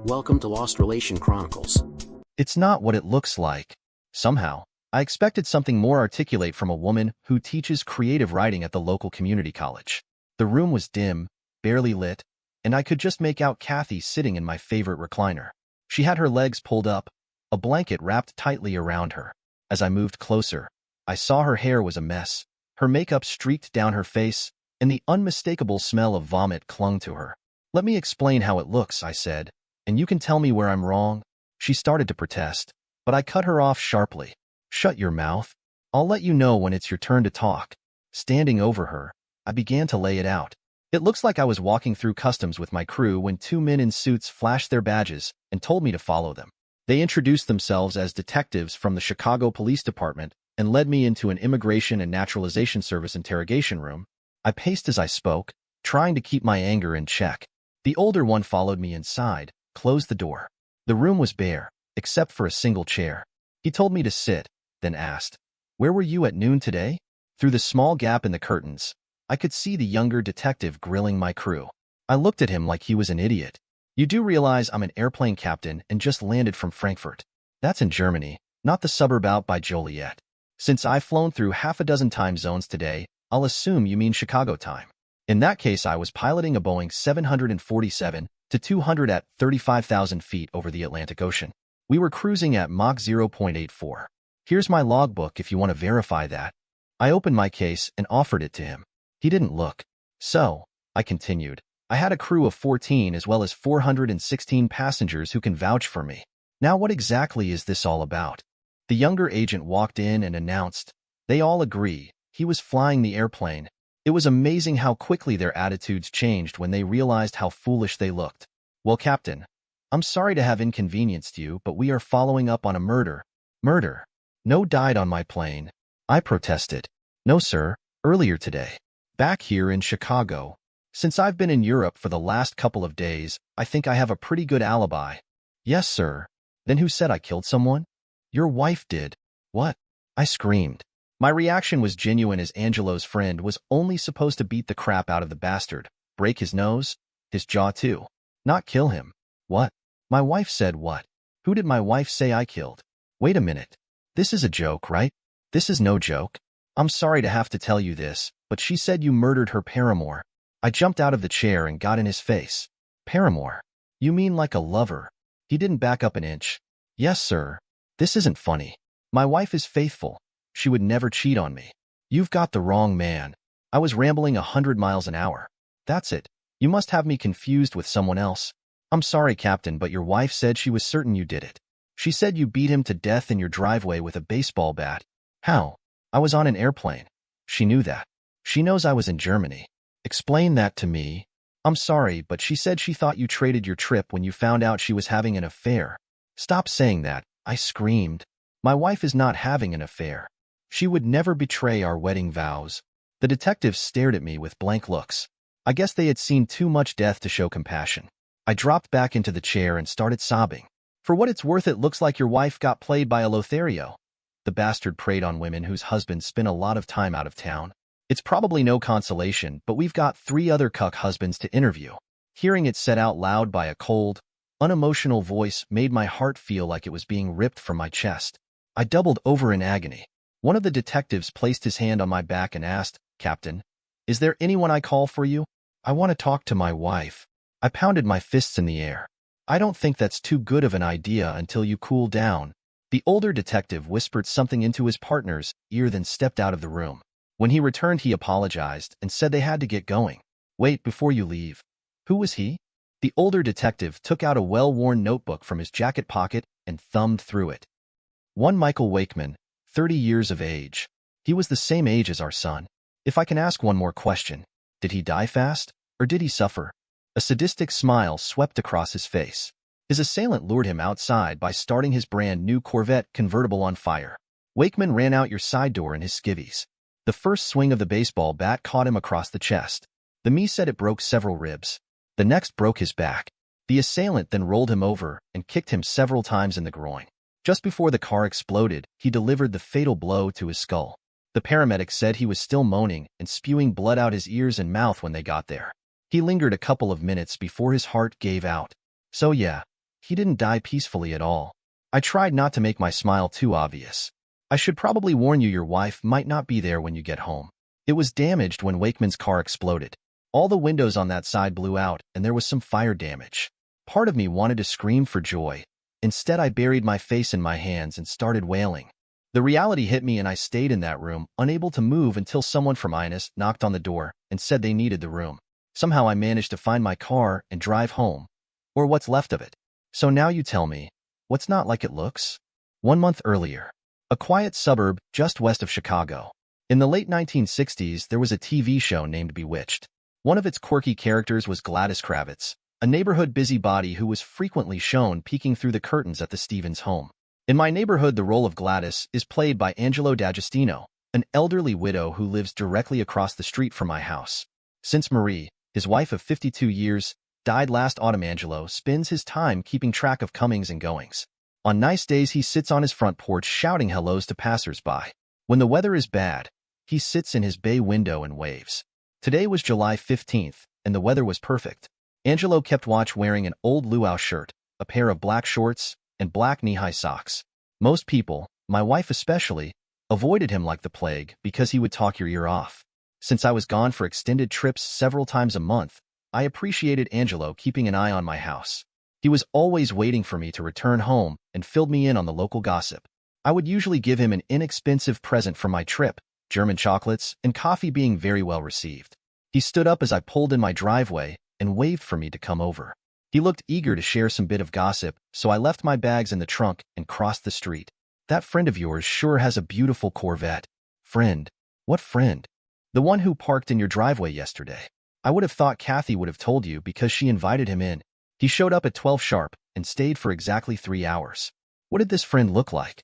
Welcome to Lost Relation Chronicles. It's not what it looks like. Somehow, I expected something more articulate from a woman who teaches creative writing at the local community college. The room was dim, barely lit, and I could just make out Kathy sitting in my favorite recliner. She had her legs pulled up, a blanket wrapped tightly around her. As I moved closer, I saw her hair was a mess, her makeup streaked down her face, and the unmistakable smell of vomit clung to her. "Let me explain how it looks," I said, "and you can tell me where I'm wrong." She started to protest, but I cut her off sharply. "Shut your mouth. I'll let you know when it's your turn to talk." Standing over her, I began to lay it out. It looks like I was walking through customs with my crew when two men in suits flashed their badges and told me to follow them. They introduced themselves as detectives from the Chicago Police Department and led me into an Immigration and Naturalization Service interrogation room. I paced as I spoke, trying to keep my anger in check. The older one followed me inside, closed the door. The room was bare, except for a single chair. He told me to sit, then asked, "Where were you at noon today?" Through the small gap in the curtains, I could see the younger detective grilling my crew. I looked at him like he was an idiot. "You do realize I'm an airplane captain and just landed from Frankfurt. That's in Germany, not the suburb out by Joliet. Since I've flown through half a dozen time zones today, I'll assume you mean Chicago time. In that case, I was piloting a Boeing 747-200 at 35,000 feet over the Atlantic Ocean. We were cruising at Mach 0.84. Here's my logbook if you want to verify that." I opened my case and offered it to him. He didn't look. "So," I continued, "I had a crew of 14 as well as 416 passengers who can vouch for me. Now what exactly is this all about?" The younger agent walked in and announced, "They all agree. He was flying the airplane." It was amazing how quickly their attitudes changed when they realized how foolish they looked. "Well, Captain, I'm sorry to have inconvenienced you, but we are following up on a murder." "Murder? No died on my plane," I protested. "No, sir, earlier today. Back here in Chicago. Since I've been in Europe for the last couple of days, I think I have a pretty good alibi." "Yes, sir." "Then who said I killed someone?" "Your wife did." "What?" I screamed. My reaction was genuine, as Angelo's friend was only supposed to beat the crap out of the bastard, break his nose, his jaw too, not kill him. "What?" "My wife said what?" "Who did my wife say I killed?" "Wait a minute. This is a joke, right?" "This is no joke. I'm sorry to have to tell you this, but she said you murdered her paramour." I jumped out of the chair and got in his face. "Paramour? You mean like a lover?" He didn't back up an inch. "Yes, sir. This isn't funny. My wife is faithful. She would never cheat on me." "You've got the wrong man." I was rambling 100 miles an hour. "That's it. You must have me confused with someone else." "I'm sorry, Captain, but your wife said she was certain you did it. She said you beat him to death in your driveway with a baseball bat." "How?" "I was on an airplane." "She knew that." "She knows I was in Germany." "Explain that to me." "I'm sorry, but she said she thought you traded your trip when you found out she was having an affair." "Stop saying that," I screamed. "My wife is not having an affair. She would never betray our wedding vows." The detectives stared at me with blank looks. I guess they had seen too much death to show compassion. I dropped back into the chair and started sobbing. "For what it's worth, it looks like your wife got played by a Lothario. The bastard preyed on women whose husbands spent a lot of time out of town. It's probably no consolation, but we've got 3 other cuck husbands to interview." Hearing it said out loud by a cold, unemotional voice made my heart feel like it was being ripped from my chest. I doubled over in agony. One of the detectives placed his hand on my back and asked, "Captain, is there anyone I call for you?" "I want to talk to my wife." I pounded my fists in the air. "I don't think that's too good of an idea until you cool down." The older detective whispered something into his partner's ear, then stepped out of the room. When he returned, he apologized and said they had to get going. "Wait, before you leave. Who was he?" The older detective took out a well-worn notebook from his jacket pocket and thumbed through it. "One Michael Wakeman, 30 years of age. He was the same age as our son. If I can ask one more question, did he die fast, or did he suffer?" A sadistic smile swept across his face. His assailant lured him outside by starting his brand-new Corvette convertible on fire. Wakeman ran out your side door in his skivvies. The first swing of the baseball bat caught him across the chest. The me said it broke several ribs. The next broke his back. The assailant then rolled him over and kicked him several times in the groin. Just before the car exploded, he delivered the fatal blow to his skull. The paramedic said he was still moaning and spewing blood out his ears and mouth when they got there. He lingered a couple of minutes before his heart gave out. "So yeah, he didn't die peacefully at all. I tried not to make my smile too obvious. I should probably warn you your wife might not be there when you get home. It was damaged when Wakeman's car exploded. All the windows on that side blew out, and there was some fire damage. Part of me wanted to scream for joy. Instead, I buried my face in my hands and started wailing. The reality hit me, and I stayed in that room, unable to move until someone from Ines knocked on the door and said they needed the room. Somehow I managed to find my car and drive home, or what's left of it. So now you tell me, what's not like it looks? 1 month earlier, a quiet suburb just west of Chicago. In the late 1960s, there was a TV show named Bewitched. One of its quirky characters was Gladys Kravitz, a neighborhood busybody who was frequently shown peeking through the curtains at the Stevens home. In my neighborhood, the role of Gladys is played by Angelo D'Agostino, an elderly widow who lives directly across the street from my house. Since Marie, his wife of 52 years, died last autumn, Angelo spends his time keeping track of comings and goings. On nice days, he sits on his front porch shouting hellos to passers-by. When the weather is bad, he sits in his bay window and waves. Today was July 15th, and the weather was perfect. Angelo kept watch wearing an old luau shirt, a pair of black shorts, and black knee-high socks. Most people, my wife especially, avoided him like the plague because he would talk your ear off. Since I was gone for extended trips several times a month, I appreciated Angelo keeping an eye on my house. He was always waiting for me to return home and filled me in on the local gossip. I would usually give him an inexpensive present for my trip, German chocolates and coffee being very well received. He stood up as I pulled in my driveway and waved for me to come over. He looked eager to share some bit of gossip, so I left my bags in the trunk and crossed the street. That friend of yours sure has a beautiful Corvette. Friend? What friend? The one who parked in your driveway yesterday. I would have thought Kathy would have told you because she invited him in. He showed up at 12 sharp and stayed for exactly 3 hours. What did this friend look like?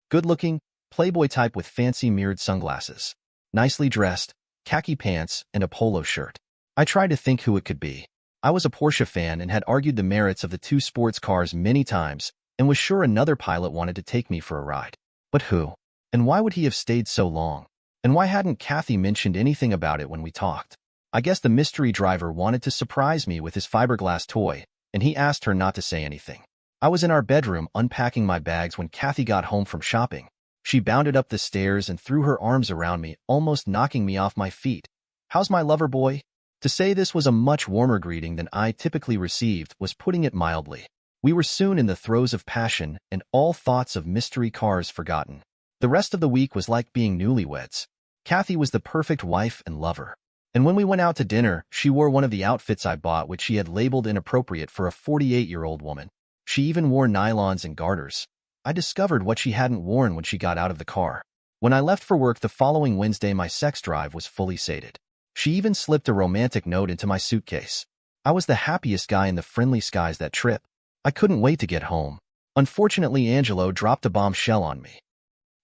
Good-looking, playboy type with fancy mirrored sunglasses. Nicely dressed, khaki pants, and a polo shirt. I tried to think who it could be. I was a Porsche fan and had argued the merits of the two sports cars many times and was sure another pilot wanted to take me for a ride. But who? And why would he have stayed so long? And why hadn't Kathy mentioned anything about it when we talked? I guess the mystery driver wanted to surprise me with his fiberglass toy, and he asked her not to say anything. I was in our bedroom unpacking my bags when Kathy got home from shopping. She bounded up the stairs and threw her arms around me, almost knocking me off my feet. "How's my lover boy?" To say this was a much warmer greeting than I typically received was putting it mildly. We were soon in the throes of passion and all thoughts of mystery cars forgotten. The rest of the week was like being newlyweds. Kathy was the perfect wife and lover. And when we went out to dinner, she wore one of the outfits I bought, which she had labeled inappropriate for a 48-year-old woman. She even wore nylons and garters. I discovered what she hadn't worn when she got out of the car. When I left for work the following Wednesday, my sex drive was fully sated. She even slipped a romantic note into my suitcase. I was the happiest guy in the friendly skies that trip. I couldn't wait to get home. Unfortunately, Angelo dropped a bombshell on me.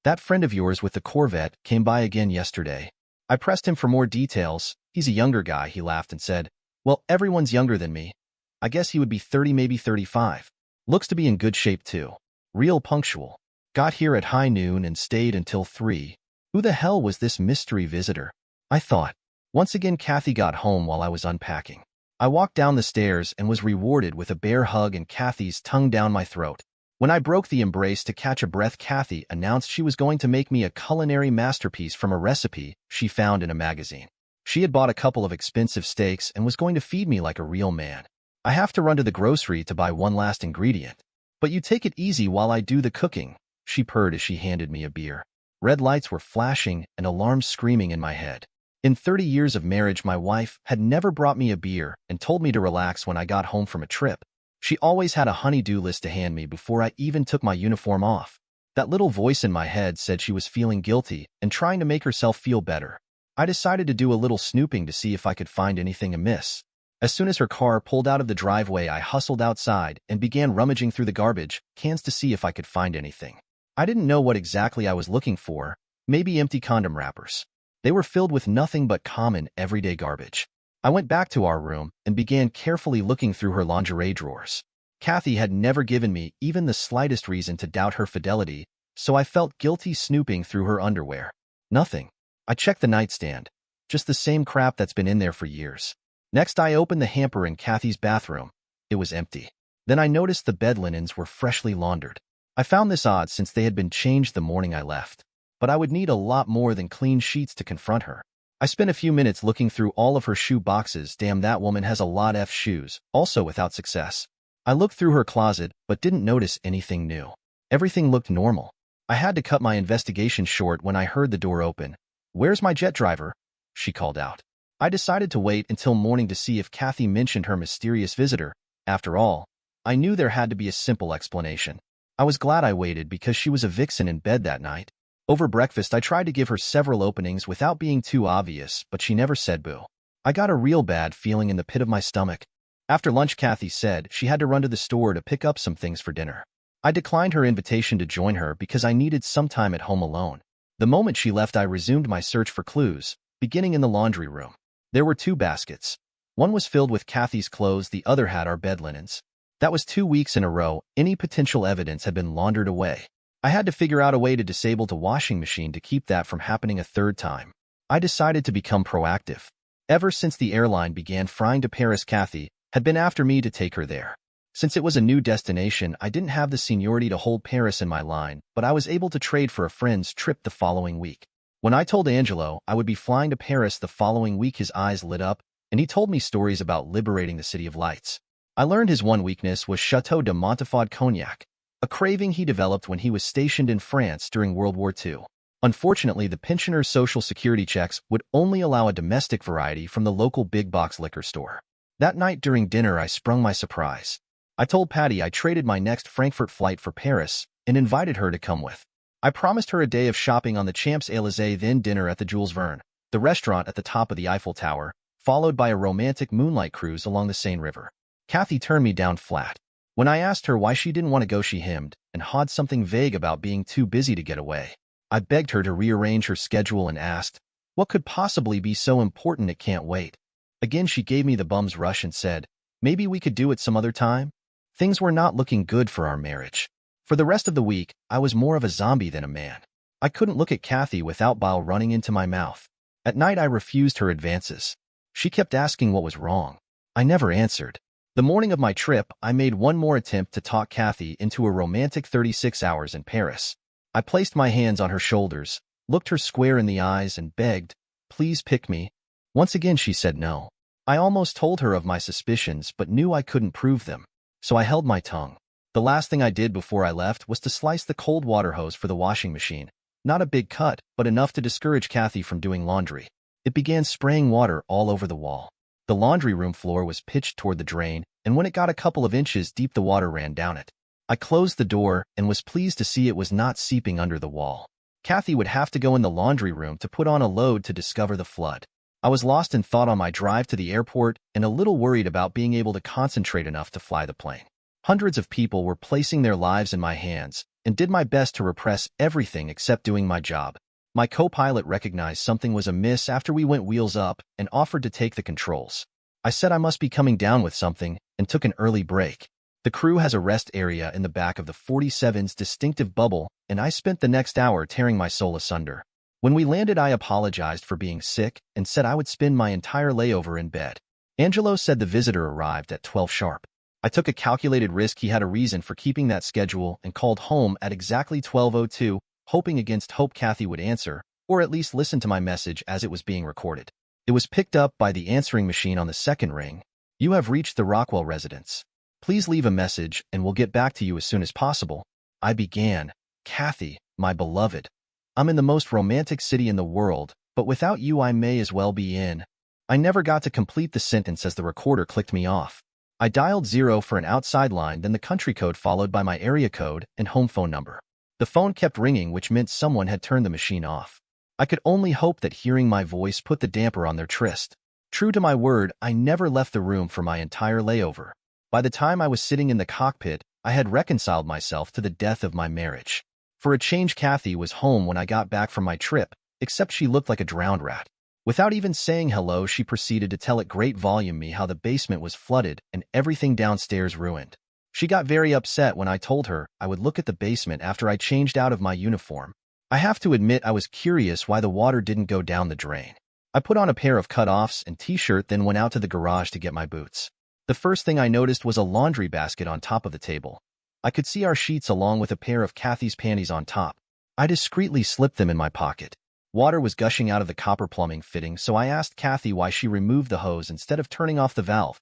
"That friend of yours with the Corvette came by again yesterday." I pressed him for more details. "He's a younger guy," he laughed and said. "Well, everyone's younger than me. I guess he would be 30, maybe 35. Looks to be in good shape too. Real punctual. Got here at high noon and stayed until 3. Who the hell was this mystery visitor? I thought. Once again, Kathy got home while I was unpacking. I walked down the stairs and was rewarded with a bear hug and Kathy's tongue down my throat. When I broke the embrace to catch a breath, Kathy announced she was going to make me a culinary masterpiece from a recipe she found in a magazine. She had bought a couple of expensive steaks and was going to feed me like a real man. "I have to run to the grocery to buy one last ingredient. But you take it easy while I do the cooking," she purred as she handed me a beer. Red lights were flashing and alarms screaming in my head. In 30 years of marriage, my wife had never brought me a beer and told me to relax when I got home from a trip. She always had a honey-do list to hand me before I even took my uniform off. That little voice in my head said she was feeling guilty and trying to make herself feel better. I decided to do a little snooping to see if I could find anything amiss. As soon as her car pulled out of the driveway, I hustled outside and began rummaging through the garbage cans to see if I could find anything. I didn't know what exactly I was looking for, maybe empty condom wrappers. They were filled with nothing but common, everyday garbage. I went back to our room and began carefully looking through her lingerie drawers. Kathy had never given me even the slightest reason to doubt her fidelity, so I felt guilty snooping through her underwear. Nothing. I checked the nightstand. Just the same crap that's been in there for years. Next, I opened the hamper in Kathy's bathroom. It was empty. Then I noticed the bed linens were freshly laundered. I found this odd since they had been changed the morning I left. But I would need a lot more than clean sheets to confront her. I spent a few minutes looking through all of her shoe boxes. Damn, that woman has a lot of shoes, also without success. I looked through her closet, but didn't notice anything new. Everything looked normal. I had to cut my investigation short when I heard the door open. "Where's my jet driver?" she called out. I decided to wait until morning to see if Kathy mentioned her mysterious visitor. After all, I knew there had to be a simple explanation. I was glad I waited because she was a vixen in bed that night. Over breakfast, I tried to give her several openings without being too obvious, but she never said boo. I got a real bad feeling in the pit of my stomach. After lunch, Kathy said she had to run to the store to pick up some things for dinner. I declined her invitation to join her because I needed some time at home alone. The moment she left, I resumed my search for clues, beginning in the laundry room. There were 2 baskets. One was filled with Kathy's clothes, the other had our bed linens. That was 2 weeks in a row any potential evidence had been laundered away. I had to figure out a way to disable the washing machine to keep that from happening a third time. I decided to become proactive. Ever since the airline began flying to Paris, Kathy had been after me to take her there. Since it was a new destination, I didn't have the seniority to hold Paris in my line, but I was able to trade for a friend's trip the following week. When I told Angelo I would be flying to Paris the following week, his eyes lit up, and he told me stories about liberating the City of Lights. I learned his one weakness was Chateau de Monteford cognac, a craving he developed when he was stationed in France during World War II. Unfortunately, the pensioner's social security checks would only allow a domestic variety from the local big-box liquor store. That night during dinner, I sprung my surprise. I told Patty I traded my next Frankfurt flight for Paris and invited her to come with. I promised her a day of shopping on the Champs-Élysées, then dinner at the Jules Verne, the restaurant at the top of the Eiffel Tower, followed by a romantic moonlight cruise along the Seine River. Kathy turned me down flat. When I asked her why she didn't want to go, she hemmed and hawed something vague about being too busy to get away. I begged her to rearrange her schedule and asked, what could possibly be so important it can't wait? Again, she gave me the bum's rush and said, maybe we could do it some other time? Things were not looking good for our marriage. For the rest of the week, I was more of a zombie than a man. I couldn't look at Kathy without bile running into my mouth. At night, I refused her advances. She kept asking what was wrong. I never answered. The morning of my trip, I made one more attempt to talk Kathy into a romantic 36 hours in Paris. I placed my hands on her shoulders, looked her square in the eyes, and begged, please pick me. Once again, she said no. I almost told her of my suspicions, but knew I couldn't prove them. So I held my tongue. The last thing I did before I left was to slice the cold water hose for the washing machine. Not a big cut, but enough to discourage Kathy from doing laundry. It began spraying water all over the wall. The laundry room floor was pitched toward the drain, and when it got a couple of inches deep, the water ran down it. I closed the door and was pleased to see it was not seeping under the wall. Kathy would have to go in the laundry room to put on a load to discover the flood. I was lost in thought on my drive to the airport and a little worried about being able to concentrate enough to fly the plane. Hundreds of people were placing their lives in my hands, and did my best to repress everything except doing my job. My co-pilot recognized something was amiss after we went wheels up and offered to take the controls. I said I must be coming down with something and took an early break. The crew has a rest area in the back of the 47's distinctive bubble, and I spent the next hour tearing my soul asunder. When we landed, I apologized for being sick and said I would spend my entire layover in bed. Angelo said the visitor arrived at 12 sharp. I took a calculated risk he had a reason for keeping that schedule and called home at exactly 12:02, hoping against hope Kathy would answer, or at least listen to my message as it was being recorded. It was picked up by the answering machine on the second ring. You have reached the Rockwell residence. Please leave a message and we'll get back to you as soon as possible. I began, Kathy, my beloved. I'm in the most romantic city in the world, but without you I may as well be in. I never got to complete the sentence as the recorder clicked me off. I dialed 0 for an outside line, then the country code followed by my area code and home phone number. The phone kept ringing, which meant someone had turned the machine off. I could only hope that hearing my voice put the damper on their tryst. True to my word, I never left the room for my entire layover. By the time I was sitting in the cockpit, I had reconciled myself to the death of my marriage. For a change, Kathy was home when I got back from my trip, except she looked like a drowned rat. Without even saying hello, she proceeded to tell at great volume me how the basement was flooded and everything downstairs ruined. She got very upset when I told her I would look at the basement after I changed out of my uniform. I have to admit I was curious why the water didn't go down the drain. I put on a pair of cut-offs and t-shirt, then went out to the garage to get my boots. The first thing I noticed was a laundry basket on top of the table. I could see our sheets along with a pair of Kathy's panties on top. I discreetly slipped them in my pocket. Water was gushing out of the copper plumbing fitting, so I asked Kathy why she removed the hose instead of turning off the valve.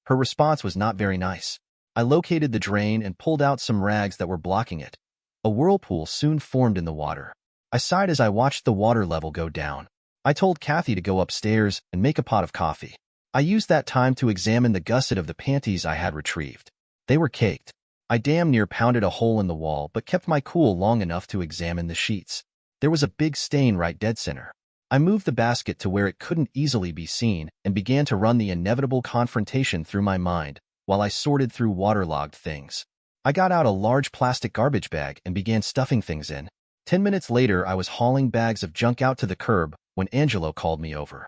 Her response was not very nice. I located the drain and pulled out some rags that were blocking it. A whirlpool soon formed in the water. I sighed as I watched the water level go down. I told Kathy to go upstairs and make a pot of coffee. I used that time to examine the gusset of the panties I had retrieved. They were caked. I damn near pounded a hole in the wall but kept my cool long enough to examine the sheets. There was a big stain right dead center. I moved the basket to where it couldn't easily be seen and began to run the inevitable confrontation through my mind while I sorted through waterlogged things. I got out a large plastic garbage bag and began stuffing things in. 10 minutes later, I was hauling bags of junk out to the curb when Angelo called me over.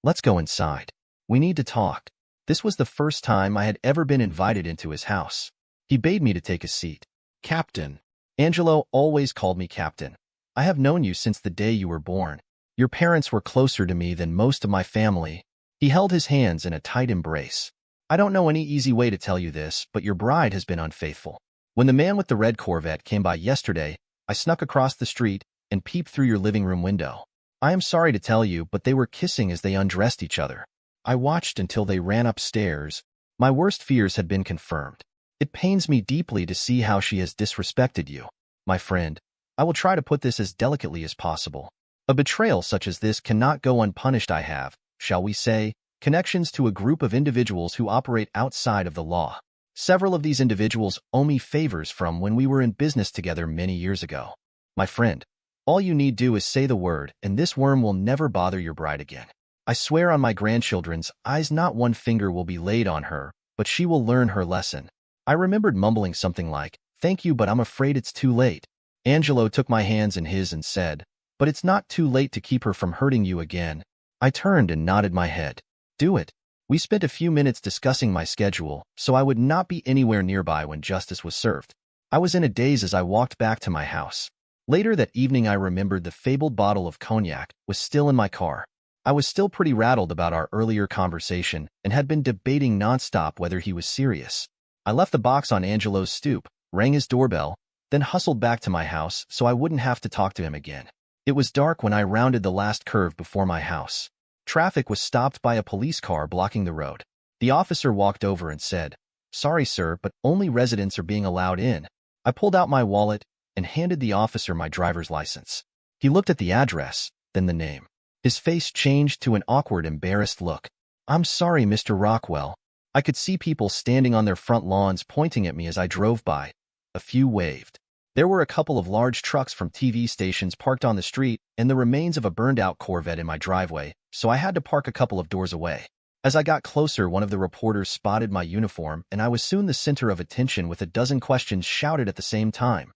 "Let's go inside. We need to talk." This was the first time I had ever been invited into his house. He bade me to take a seat. "Captain." Angelo always called me Captain. "I have known you since the day you were born. Your parents were closer to me than most of my family." He held his hands in a tight embrace. "I don't know any easy way to tell you this, but your bride has been unfaithful. When the man with the red Corvette came by yesterday, I snuck across the street and peeped through your living room window. I am sorry to tell you, but they were kissing as they undressed each other. I watched until they ran upstairs. My worst fears had been confirmed. It pains me deeply to see how she has disrespected you. My friend, I will try to put this as delicately as possible. A betrayal such as this cannot go unpunished. I have, shall we say, connections to a group of individuals who operate outside of the law. Several of these individuals owe me favors from when we were in business together many years ago. My friend, all you need do is say the word, and this worm will never bother your bride again. I swear on my grandchildren's eyes not one finger will be laid on her, but she will learn her lesson." I remembered mumbling something like, "Thank you, but I'm afraid it's too late." Angelo took my hands in his and said, "But it's not too late to keep her from hurting you again." I turned and nodded my head. "Do it." We spent a few minutes discussing my schedule, so I would not be anywhere nearby when justice was served. I was in a daze as I walked back to my house. Later that evening, I remembered the fabled bottle of cognac was still in my car. I was still pretty rattled about our earlier conversation and had been debating nonstop whether he was serious. I left the box on Angelo's stoop, rang his doorbell, then hustled back to my house so I wouldn't have to talk to him again. It was dark when I rounded the last curve before my house. Traffic was stopped by a police car blocking the road. The officer walked over and said, "Sorry, sir, but only residents are being allowed in." I pulled out my wallet and handed the officer my driver's license. He looked at the address, then the name. His face changed to an awkward, embarrassed look. "I'm sorry, Mr. Rockwell." I could see people standing on their front lawns pointing at me as I drove by. A few waved. There were a couple of large trucks from TV stations parked on the street and the remains of a burned-out Corvette in my driveway, so I had to park a couple of doors away. As I got closer, one of the reporters spotted my uniform, and I was soon the center of attention with a dozen questions shouted at the same time.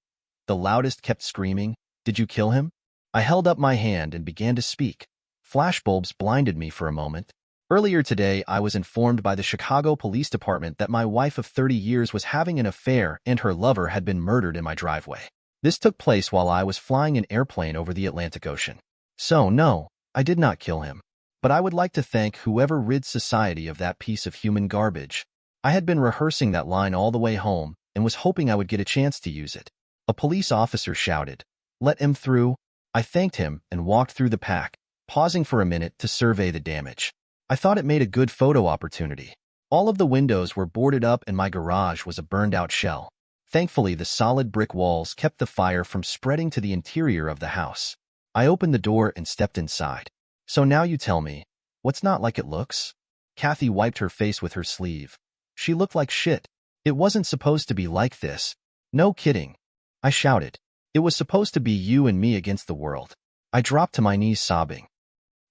The loudest kept screaming, "Did you kill him?" I held up my hand and began to speak. Flashbulbs blinded me for a moment. Earlier today, I was informed by the Chicago Police Department that my wife of 30 years was having an affair and her lover had been murdered in my driveway. This took place while I was flying an airplane over the Atlantic Ocean. So, no, I did not kill him. But I would like to thank whoever rid society of that piece of human garbage. I had been rehearsing that line all the way home and was hoping I would get a chance to use it. A police officer shouted, "Let him through." I thanked him and walked through the pack, pausing for a minute to survey the damage. I thought it made a good photo opportunity. All of the windows were boarded up and my garage was a burned-out shell. Thankfully, the solid brick walls kept the fire from spreading to the interior of the house. I opened the door and stepped inside. "So now you tell me, what's not like it looks?" Kathy wiped her face with her sleeve. "She looked like shit. It wasn't supposed to be like this." "No kidding," I shouted. "It was supposed to be you and me against the world." I dropped to my knees sobbing.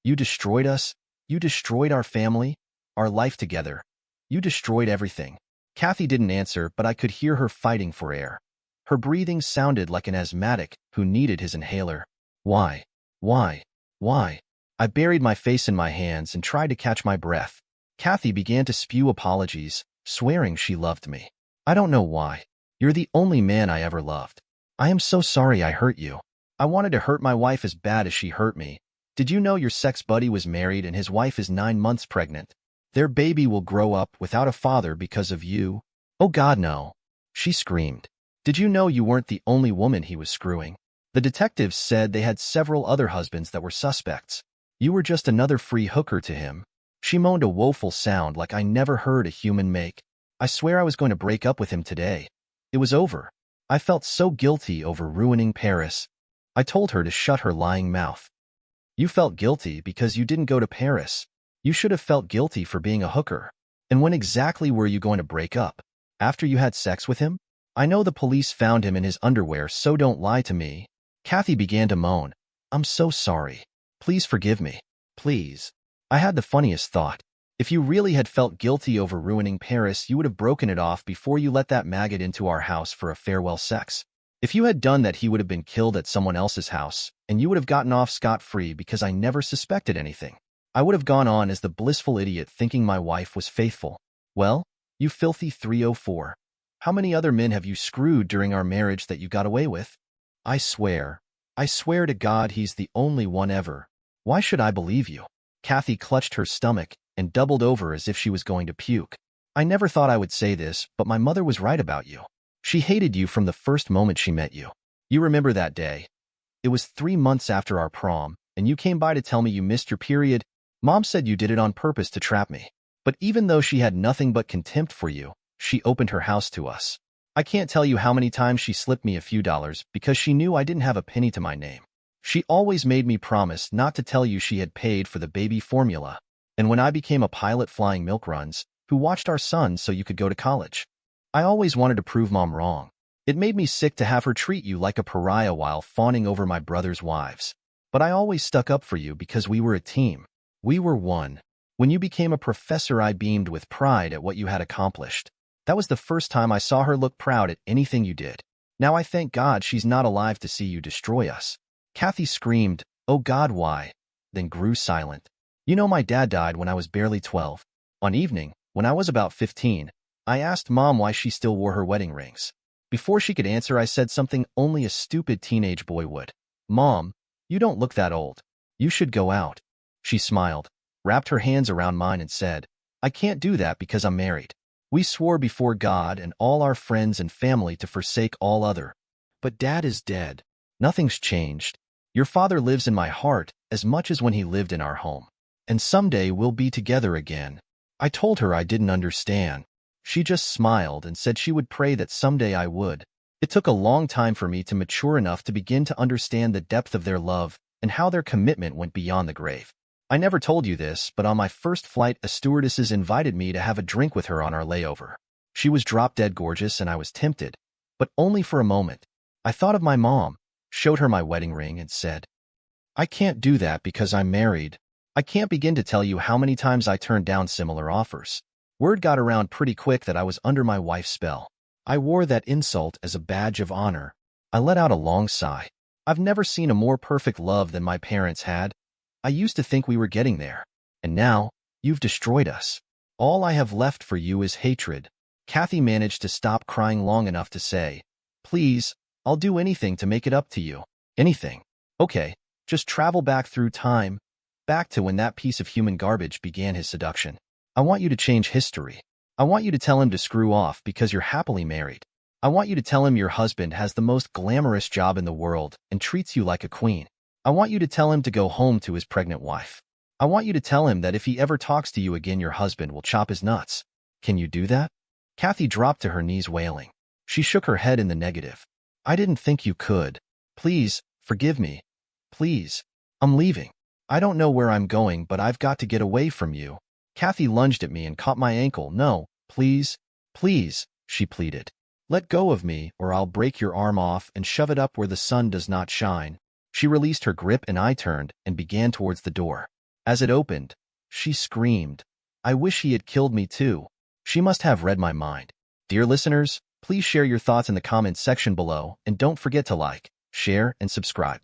"You destroyed us. You destroyed our family, our life together. You destroyed everything." Kathy didn't answer, but I could hear her fighting for air. Her breathing sounded like an asthmatic who needed his inhaler. Why? Why? Why? I buried my face in my hands and tried to catch my breath. Kathy began to spew apologies, swearing she loved me. "I don't know why. You're the only man I ever loved. I am so sorry I hurt you. I wanted to hurt my wife as bad as she hurt me. Did you know your sex buddy was married and his wife is 9 months pregnant?" Their baby will grow up without a father because of you. Oh God, no. She screamed. Did you know you weren't the only woman he was screwing? The detectives said they had several other husbands that were suspects. You were just another free hooker to him. She moaned a woeful sound like I never heard a human make. I swear I was going to break up with him today. It was over. I felt so guilty over ruining Paris. I told her to shut her lying mouth. You felt guilty because you didn't go to Paris. You should have felt guilty for being a hooker. And when exactly were you going to break up? After you had sex with him? I know the police found him in his underwear, so don't lie to me. Kathy began to moan. I'm so sorry. Please forgive me. Please. I had the funniest thought. If you really had felt guilty over ruining Paris, you would have broken it off before you let that maggot into our house for a farewell sex. If you had done that, he would have been killed at someone else's house, and you would have gotten off scot-free because I never suspected anything. I would have gone on as the blissful idiot thinking my wife was faithful. Well, you filthy 304. How many other men have you screwed during our marriage that you got away with? I swear to God he's the only one ever. Why should I believe you? Kathy clutched her stomach and doubled over as if she was going to puke. I never thought I would say this, but my mother was right about you. She hated you from the first moment she met you. You remember that day? It was 3 months after our prom, and you came by to tell me you missed your period. Mom said you did it on purpose to trap me. But even though she had nothing but contempt for you, she opened her house to us. I can't tell you how many times she slipped me a few dollars because she knew I didn't have a penny to my name. She always made me promise not to tell you she had paid for the baby formula. And when I became a pilot flying milk runs, who watched our son so you could go to college, I always wanted to prove Mom wrong. It made me sick to have her treat you like a pariah while fawning over my brother's wives. But I always stuck up for you because we were a team. We were one. When you became a professor, I beamed with pride at what you had accomplished. That was the first time I saw her look proud at anything you did. Now I thank God she's not alive to see you destroy us. Kathy screamed, "Oh God, why?" Then grew silent. You know, my dad died when I was barely 12. One evening, when I was about 15, I asked Mom why she still wore her wedding rings. Before she could answer, I said something only a stupid teenage boy would. Mom, you don't look that old. You should go out. She smiled, wrapped her hands around mine and said, I can't do that because I'm married. We swore before God and all our friends and family to forsake all other. But Dad is dead. Nothing's changed. Your father lives in my heart as much as when he lived in our home. And someday we'll be together again. I told her I didn't understand. She just smiled and said she would pray that someday I would. It took a long time for me to mature enough to begin to understand the depth of their love and how their commitment went beyond the grave. I never told you this, but on my first flight, a stewardess invited me to have a drink with her on our layover. She was drop-dead gorgeous and I was tempted, but only for a moment. I thought of my mom, showed her my wedding ring and said, I can't do that because I'm married. I can't begin to tell you how many times I turned down similar offers. Word got around pretty quick that I was under my wife's spell. I wore that insult as a badge of honor. I let out a long sigh. I've never seen a more perfect love than my parents had. I used to think we were getting there. And now, you've destroyed us. All I have left for you is hatred. Kathy managed to stop crying long enough to say, Please, I'll do anything to make it up to you. Anything. Okay, just travel back through time, back to when that piece of human garbage began his seduction. I want you to change history. I want you to tell him to screw off because you're happily married. I want you to tell him your husband has the most glamorous job in the world and treats you like a queen. I want you to tell him to go home to his pregnant wife. I want you to tell him that if he ever talks to you again, your husband will chop his nuts. Can you do that? Kathy dropped to her knees wailing. She shook her head in the negative. I didn't think you could. Please, forgive me. Please. I'm leaving. I don't know where I'm going, but I've got to get away from you. Kathy lunged at me and caught my ankle. No, please, please, she pleaded. Let go of me or I'll break your arm off and shove it up where the sun does not shine. She released her grip and I turned and began towards the door. As it opened, she screamed. I wish he had killed me too. She must have read my mind. Dear listeners, please share your thoughts in the comments section below and don't forget to like, share, and subscribe.